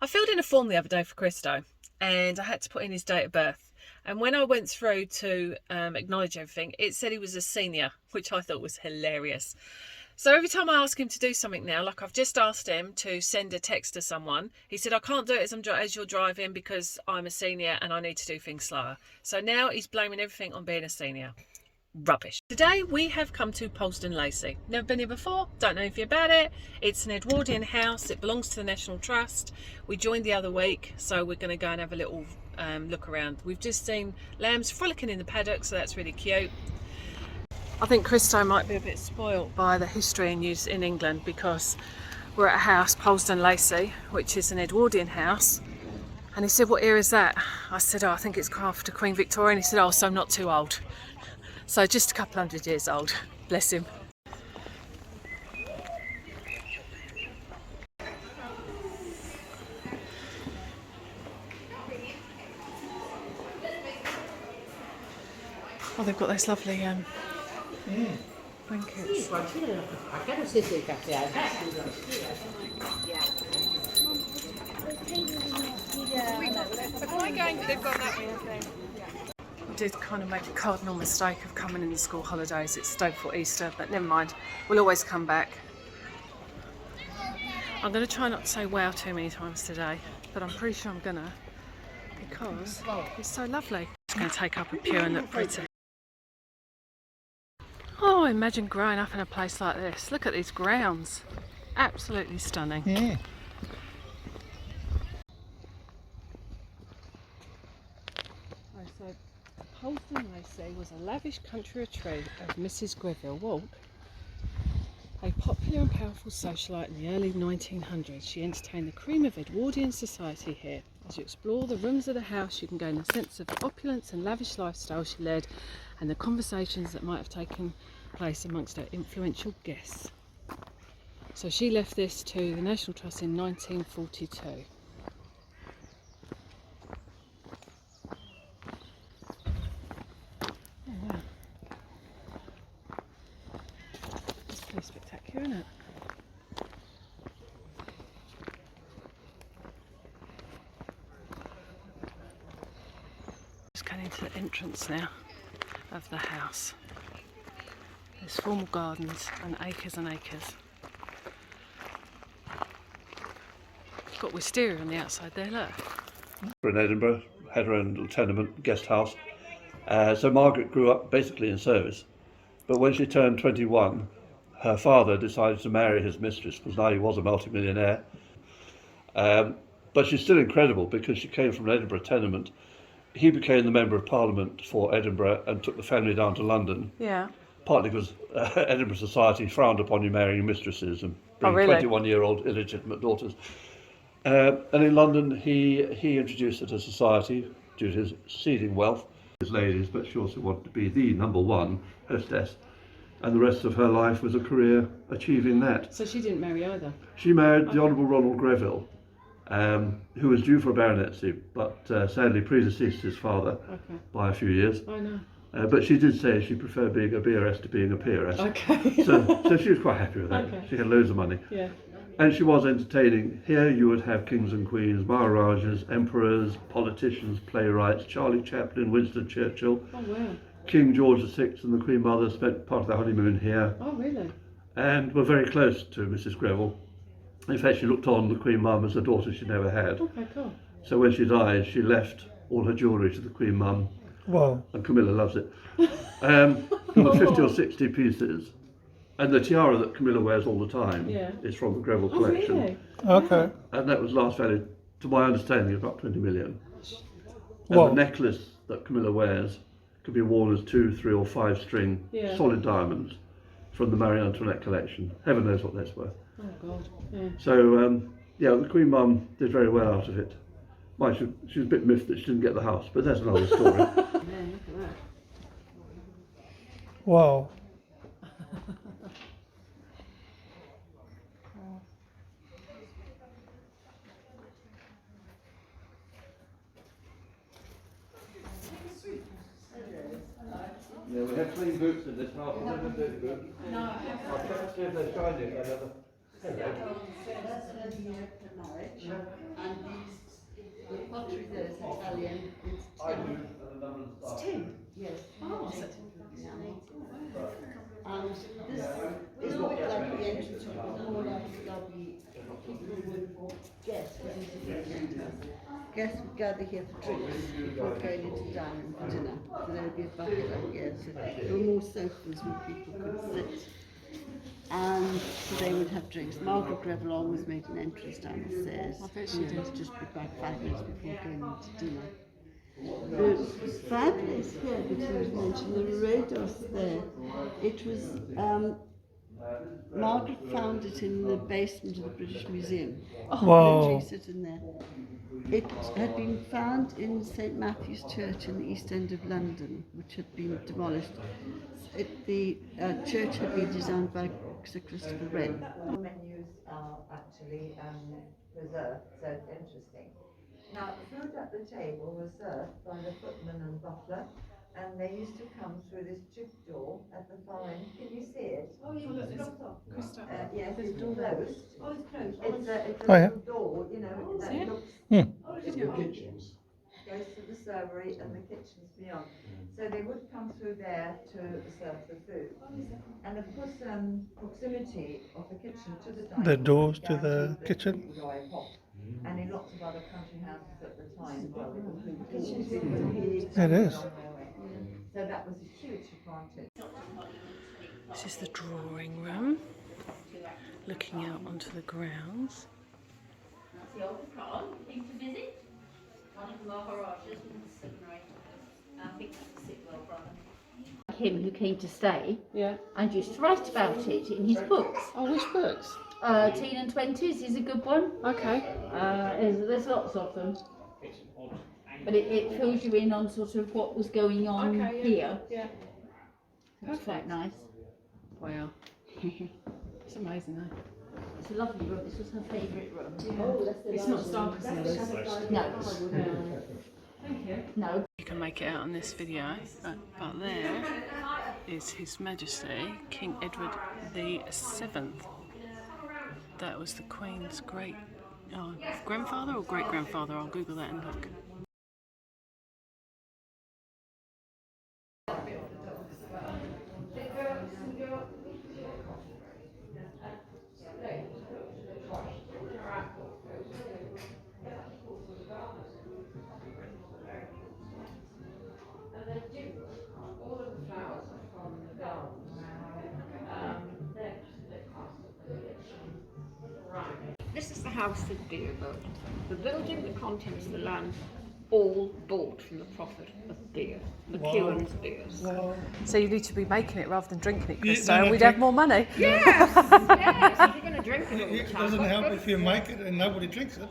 I filled in a form the other day for Christo and I had to put in his date of birth. And when I went through to acknowledge everything, it said he was a senior, which I thought was hilarious. So every time I ask him to do something now, like I've just asked him to send a text to someone, he said, I can't do it as you're driving because I'm a senior and I need to do things slower. So now he's blaming everything on being a senior. Rubbish. Today we have come to Polesden Lacey. Never been here before, don't know anything about it. It's an Edwardian house, it belongs to the National Trust. We joined the other week, so we're going to go and have a little look around. We've just seen lambs frolicking in the paddock, so that's really cute. I think Christo might be a bit spoilt by the history and use in England, because we're at a house, Polesden Lacey, which is an Edwardian house. And he said, what era is that? I said, oh, I think it's after Queen Victoria. And he said, oh, so I'm not too old. So just a couple hundred years old, bless him. Oh, they've got those lovely blankets. I did kind of make a cardinal mistake of coming in the school holidays. It's day before Easter, but never mind. We'll always come back. I'm going to try not to say wow too many times today, but I'm pretty sure I'm going to, because it's so lovely. It's going to take up a pew and look pretty. Oh, imagine growing up in a place like this. Look at these grounds. Absolutely stunning. Yeah. So Polesden Lacey was a lavish country retreat of Mrs. Greville Walk, a popular and powerful socialite in the early 1900s. She entertained the cream of Edwardian society here. As you explore the rooms of the house, you can gain a sense of the opulence and lavish lifestyle she led and the conversations that might have taken place amongst her influential guests. So she left this to the National Trust in 1942. Pretty spectacular, isn't it? Just going into the entrance now of the house. There's formal gardens and acres and acres. It's got wisteria on the outside there, look. In Edinburgh, had her own little tenement, guest house. So Margaret grew up basically in service, but when she turned 21, her father decided to marry his mistress, because now he was a multimillionaire. But she's still incredible because she came from an Edinburgh tenement. He became the Member of Parliament for Edinburgh and took the family down to London. Yeah. Partly because Edinburgh society frowned upon you marrying mistresses and bringing 21-year-old illegitimate daughters. And in London, he introduced her to society due to his exceeding wealth. His ladies, but she also wanted to be the #1 hostess. And the rest of her life was a career achieving that. So she didn't marry either? She married the Honourable Ronald Greville, who was due for a baronetcy, but sadly predeceased his father by a few years. I know. But she did say she preferred being a BRS to being a peeress. Okay. So she was quite happy with that. Okay. She had loads of money. Yeah. And she was entertaining. Here you would have kings and queens, maharajas, emperors, politicians, playwrights, Charlie Chaplin, Winston Churchill. Oh, wow. King George VI and the Queen Mother spent part of their honeymoon here. Oh, really? And were very close to Mrs. Greville. In fact, she looked on the Queen Mum as a daughter she never had. Okay, cool. So when she died, she left all her jewellery to the Queen Mum. Wow. And Camilla loves it. There were 50 or 60 pieces. And the tiara that Camilla wears all the time is from the Greville collection. Really? Okay. And that was last valued, to my understanding, about 20 million. And Wow. the necklace that Camilla wears could be worn as 2, 3 or 5 string solid diamonds from the Marie Antoinette collection. Heaven knows what that's worth. Oh, God. Yeah. So, the Queen Mum did very well out of it. Mind you, she was a bit miffed that she didn't get the house, but that's another story. Man, look at that. Wow. Yeah, we have clean boots in this house. We don't have dirty boots. No. I'll check to see if they're shiny. Hello. That's her here for marriage, and the pottery there is Italian. It's tin. It's tin. Yes. Oh, so And this is not like the entrance, but more like there'll be people would guests would guests would gather here for drinks before going into dining for dinner. So there would be a buffet like here. So there were more sofas where people could sit. And so they would have drinks. Margaret Greville always made an entrance downstairs. I bet she did. Just about 5 minutes before going into dinner. It was fabulous here because it was mentioned there were radars there. It was Margaret found it in the basement of the British Museum. Wow. Sit in there. It had been found in St Matthew's Church in the East End of London, which had been demolished. The church had been designed by Sir Christopher Wren. Menus are actually preserved, so it's interesting. Now, food at the table was served by the footman and butler, and they used to come through this chip door at the far end. Can you see it? oh, yeah, look, it's crystal. Yes, it's closed. Oh, it's closed. It's a Oh, yeah. little door, you know, that yeah. looks, Oh, it's your kitchens. goes to the servery and the kitchens beyond. So they would come through there to serve the food. And of course, proximity of the kitchen to the dining The room doors to the guaranteed that kitchen. people drive hot. And in lots of other country houses at the time, well, it was food. It is. So that was a huge advantage. This is the drawing room, looking out onto the grounds. That's the old Prague, came to visit. One of the Maharajas in the seminary. I think that's the Sitwell brother. Him who came to stay Yeah. and used to write about it in his books. Oh, which books? Teen and Twenties is a good one. Okay. There's lots of them. But it fills you in on sort of what was going on here. Yeah. It's quite nice. Wow. It's amazing, though. It's a lovely room. This was her favourite room. It's not as dark as the others. No. Thank you. No. You can make it out on this video, but there is His Majesty King Edward the Seventh. That was the Queen's great grandfather or great grandfather. I'll Google that and look. This is the house that Beer built. The building, the contents, the land, all bought from the profit of beer, McEwen's beers. Wow. So you need to be making it rather than drinking it, Yeah, Krista, no, and no, we'd drink- have more money. Yes, yes, if you're going to drink it all the It time. doesn't but help good if you food. make it and nobody drinks it.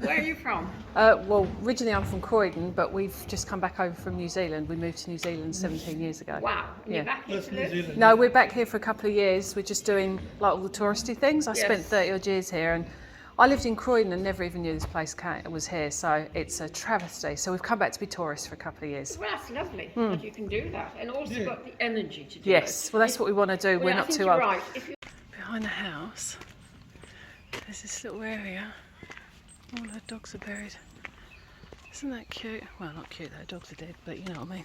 Where are you from? Well, originally I'm from Croydon, but we've just come back over from New Zealand. We moved to New Zealand 17 years ago. Wow, and you're Yeah. back here That's to New live? Zealand. No, we're back here for a couple of years. We're just doing like all the touristy things. I spent Yes. 30 odd years here, and I lived in Croydon and never even knew this place was here, so it's a travesty. So we've come back to be tourists for a couple of years. Well, that's lovely that you can do that, and also Yeah. got the energy to do it. Yes, well that's what we want to do. Well, We're I not think too you're old. right. If you Behind the house, there's this little area. All her dogs are buried. Isn't that cute? Well, not cute, her dogs are dead, but you know what I mean.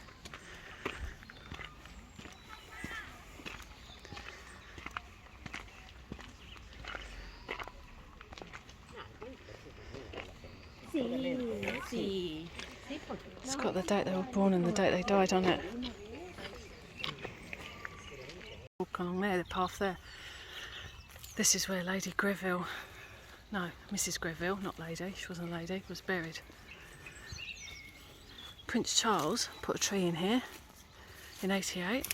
It's got the date they were born and the date they died on it. Walk along there, the path there. This is where Lady Greville, no, Mrs. Greville, not Lady, she wasn't a lady, was buried. Prince Charles put a tree in here in '88.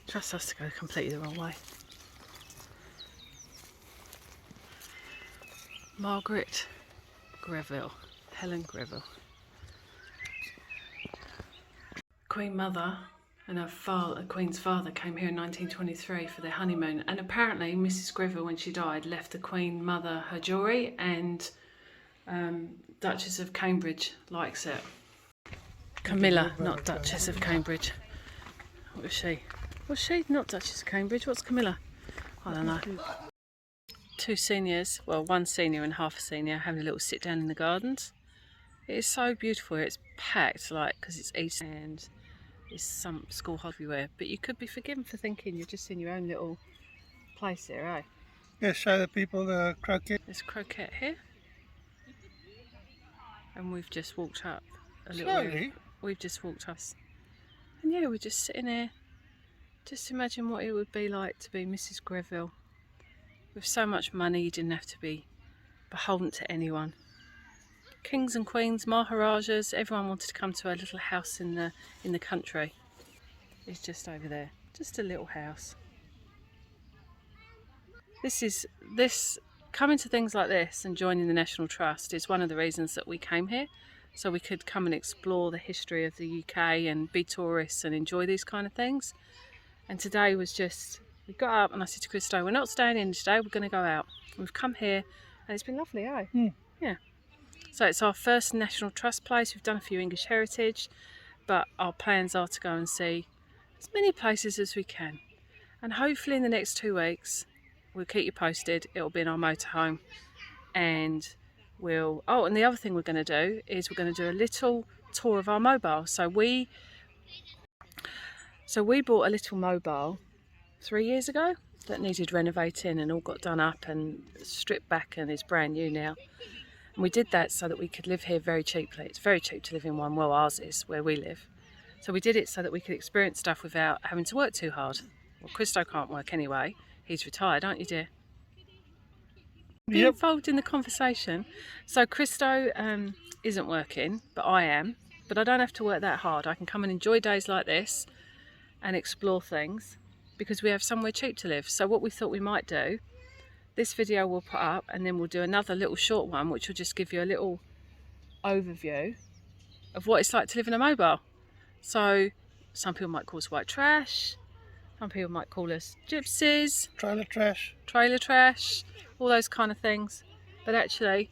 Trust us to go completely the wrong way. Margaret Greville, Helen Greville. Queen Mother and her father, Queen's father, came here in 1923 for their honeymoon, and apparently Mrs. Greville, when she died, left the Queen Mother her jewellery, and Duchess of Cambridge likes it. Camilla, not Duchess of Cambridge. What was she? Was she not Duchess of Cambridge? What's Camilla? I don't know. two seniors, well, one senior and half a senior, having a little sit down in the gardens. It is so beautiful. It's packed, like, because it's Easter and there's some school everywhere. But you could be forgiven for thinking you're just in your own little place here, eh? Yeah, show the people the croquet. There's croquette here. And we've just walked up a little Slowly. We've just walked up. And yeah, we're just sitting here. Just imagine what it would be like to be Mrs. Greville. With so much money, you didn't have to be beholden to anyone. Kings and queens, maharajas, everyone wanted to come to a little house in the country. It's just over there, just a little house. Coming to things like this and joining the National Trust is one of the reasons that we came here, so we could come and explore the history of the UK and be tourists and enjoy these kind of things. And today was just, we got up and I said to Christo, we're not staying in today, we're going to go out. We've come here and it's been lovely, eh? Yeah. So it's our first National Trust place. We've done a few English heritage, but our plans are to go and see as many places as we can. And hopefully in the next 2 weeks, we'll keep you posted. It'll be in our motorhome. And and the other thing we're going to do is we're going to do a little tour of our mobile. So we bought a little mobile 3 years ago that needed renovating and all got done up and stripped back and is brand new now. And we did that so that we could live here very cheaply. It's very cheap to live in one, well, ours is where we live. So we did it so that we could experience stuff without having to work too hard. Well, Christo can't work anyway. He's retired, aren't you, dear? Be involved in the conversation. So Christo isn't working, but I am. But I don't have to work that hard. I can come and enjoy days like this and explore things because we have somewhere cheap to live. So what we thought we might do, this video we'll put up and then we'll do another little short one which will just give you a little overview of what it's like to live in a mobile. So some people might call us white trash, some people might call us gypsies, Trailer trash. all those kind of things. But actually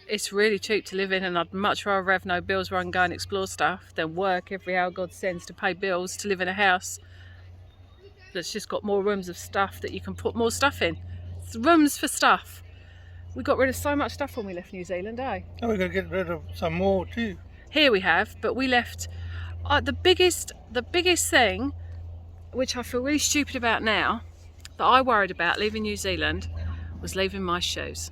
it's really cheap to live in, and I'd much rather have no bills where I can go and explore stuff than work every hour God sends to pay bills to live in a house that's just got more rooms of stuff that you can put more stuff in. It's rooms for stuff. We got rid of so much stuff when we left New Zealand, eh? And we're going to get rid of some more too. Here we have, but we left the biggest thing, which I feel really stupid about now, that I worried about leaving New Zealand, was leaving my shoes.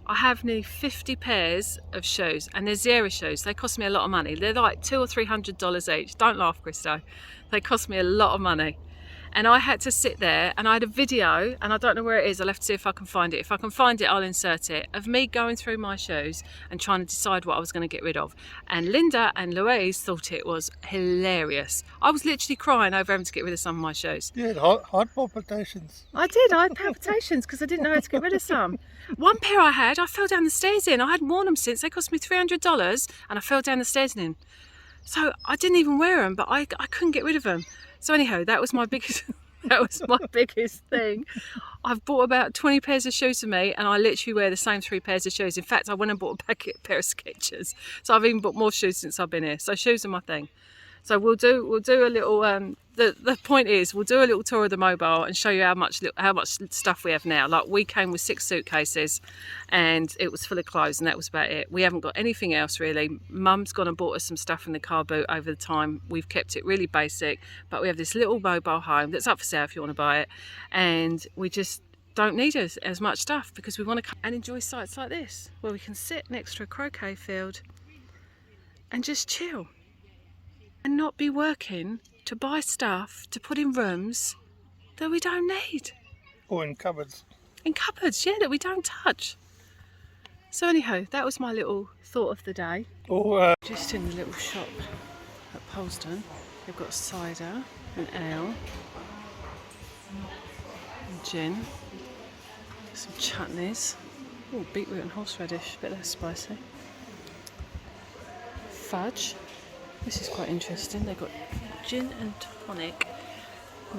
I have nearly 50 pairs of shoes, and they're Zara shoes. They cost me a lot of money. They're like $200 or $300 each. Don't laugh, Christo. They cost me a lot of money. And I had to sit there, and I had a video, and I don't know where it is. I'll have to see if I can find it. If I can find it, I'll insert it, of me going through my shoes and trying to decide what I was going to get rid of. And Linda and Louise thought it was hilarious. I was literally crying over having to get rid of some of my shoes. Yeah, heart palpitations. I did. I had palpitations because I didn't know how to get rid of some. One pair I had, I fell down the stairs in. I hadn't worn them since. They cost me $300, and I fell down the stairs in. So I didn't even wear them, but I couldn't get rid of them. So anyhow, that was my biggest thing. I've bought about 20 pairs of shoes for me, and I literally wear the same 3 pairs of shoes. In fact, I went and bought a pair of Skechers. So I've even bought more shoes since I've been here. So shoes are my thing. So we'll do a little. The point is, we'll do a little tour of the mobile and show you how much stuff we have now. Like, we came with 6 suitcases, and it was full of clothes, and that was about it. We haven't got anything else really. Mum's gone and bought us some stuff in the car boot over the time. We've kept it really basic, but we have this little mobile home that's up for sale if you want to buy it, and we just don't need as much stuff because we want to come and enjoy sites like this where we can sit next to a croquet field and just chill and not be working to buy stuff to put in rooms that we don't need. Or in cupboards. In cupboards, yeah, that we don't touch. So anyhow, that was my little thought of the day. Or Just in the little shop at Polesden, they've got cider and ale and gin, some chutneys. Oh, beetroot and horseradish, a bit less spicy. Fudge. This is quite interesting. They've got gin and tonic,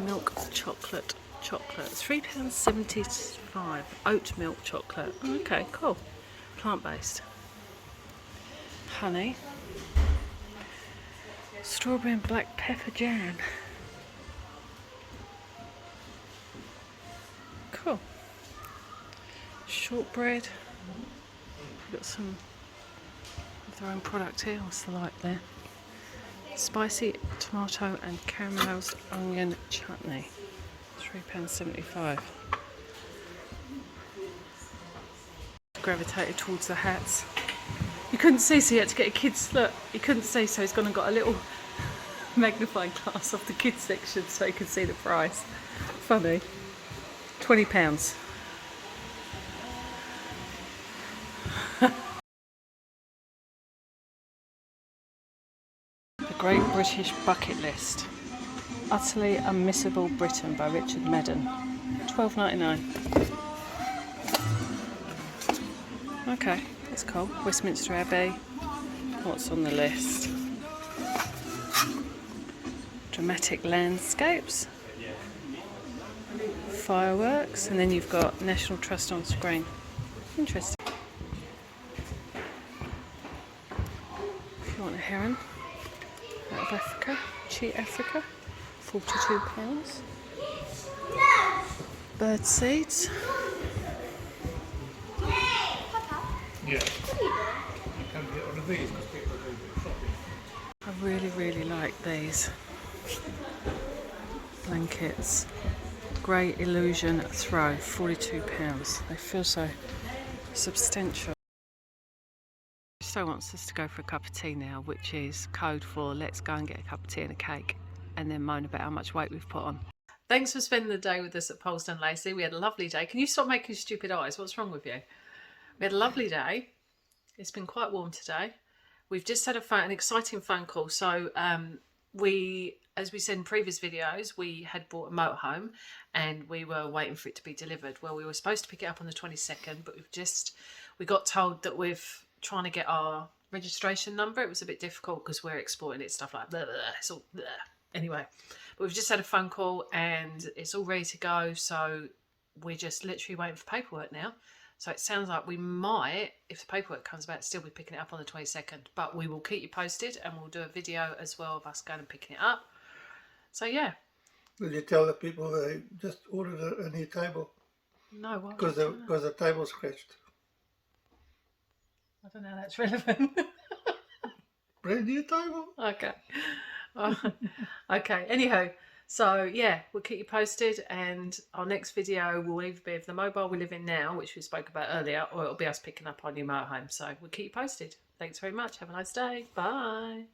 milk chocolate. £3.75. Oat milk chocolate. Oh, okay, cool. Plant-based. Honey. Strawberry and black pepper jam. Cool. shortbread. We've got some of their own product here. What's the like there? Spicy tomato and caramelised onion chutney. £3.75. Gravitated towards the hats. You couldn't see, so you had to get a kid's look. You couldn't see, so he's gone and got a little magnifying glass off the kids section so you can see the price. Funny. £20. The Great British Bucket List. Utterly Unmissable Britain by Richard Madden. £12.99. Okay, that's cool. Westminster Abbey. What's on the list? Dramatic landscapes. Fireworks. And then you've got National Trust on screen. Interesting. If you want a heron out of Africa, Cheat Africa, £42. Bird seeds. Yeah. You can't get one of these because people are doing a bit of shopping. I really like these blankets. Grey Illusion Throw, £42. They feel so substantial. So wants us to go for a cup of tea now, which is code for let's go and get a cup of tea and a cake and then moan about how much weight we've put on. Thanks for spending the day with us at Polesden Lacey. We had a lovely day. Can you stop making stupid eyes? What's wrong with you? We had a lovely day. It's been quite warm today. We've just had an exciting phone call. So as we said in previous videos, we had bought a motorhome and we were waiting for it to be delivered. Well, we were supposed to pick it up on the 22nd, but we got told that we're trying to get our registration number. It was a bit difficult because we're exporting it, stuff like blah, blah, blah. It's all blah. Anyway, but we've just had a phone call and it's all ready to go. So we're just literally waiting for paperwork now. So it sounds like we might, if the paperwork comes back, still be picking it up on the 22nd. But we will keep you posted and we'll do a video as well of us going and picking it up. So yeah. Will you tell the people they just ordered a new table? No, why? Because the table's scratched. I don't know how that's relevant. Brand new table? Okay. Okay, anyhow. So yeah, we'll keep you posted and our next video will either be of the mobile we live in now, which we spoke about earlier, or it'll be us picking up our new motorhome. So we'll keep you posted. Thanks very much. Have a nice day. Bye.